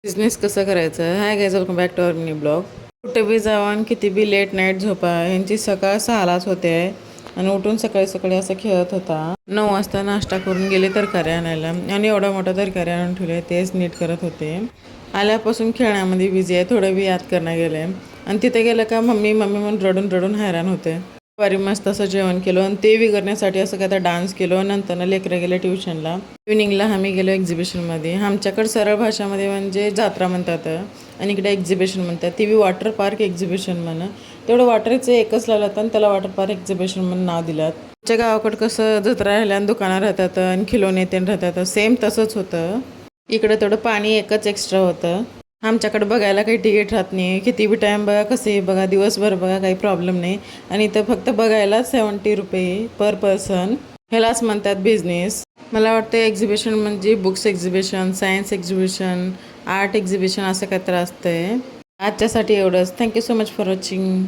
Business कसं करायचं. Hi guys, welcome back to our mini blog. कुठे बी जावा आणि किती बी लेट नाईट झोपा, ह्यांची सकाळ 6लाच होते आणि उठून सकाळी सकाळी असं खेळत होता. 9 वाजता नाश्ता करून गेले तरकारी आणायला आणि एवढा मोठा तरकारी आणून ठेवले, तेच नीट करत होते. आल्यापासून खेळण्यामध्ये बिझी आहे, थोडं बी याद करणं गेले आणि तिथे गेलं का मम्मी मम्मी म्हणून रडून रडून हैराण होते. दुपारी मस्त असं जेवण केलं आणि ते बिघडण्यासाठी असं काय तर डान्स केलो. नंतर लेकरं गेले ट्युशनला. इव्हिनिंगला आम्ही गेलो एक्झिबिशनमध्ये. आमच्याकडे सरळ भाषामध्ये म्हणजे जत्रा म्हणतात आणि इकडे एक्झिबिशन म्हणतात. ती बी वॉटर पार्क एक्झिबिशन म्हणून. तेवढं वॉटरचं एकच लावलं आणि त्याला वॉटर पार्क एक्झिबिशन म्हणून नाव दिलं. आमच्या गावाकडं कसं जत्रा राहिल्या आणि दुकानं राहतात आणि खिलोने ते राहतात, सेम तसंच होतं. इकडं तेवढं पाणी एकच एक्स्ट्रा होतं. आमच्याकडे बघायला काही तिकीट राहत नाही, किती बी टाईम बघा, कसे बघा, दिवसभर बघा, काही प्रॉब्लेम नाही. आणि इथं फक्त बघायला 70 रुपये पर पर्सन. ह्यालाच म्हणतात बिझनेस. मला वाटतं एक्झिबिशन म्हणजे books exhibition, science exhibition, art exhibition असं काहीतरी असतंय. आजच्यासाठी एवढंच. Thank you so much for watching.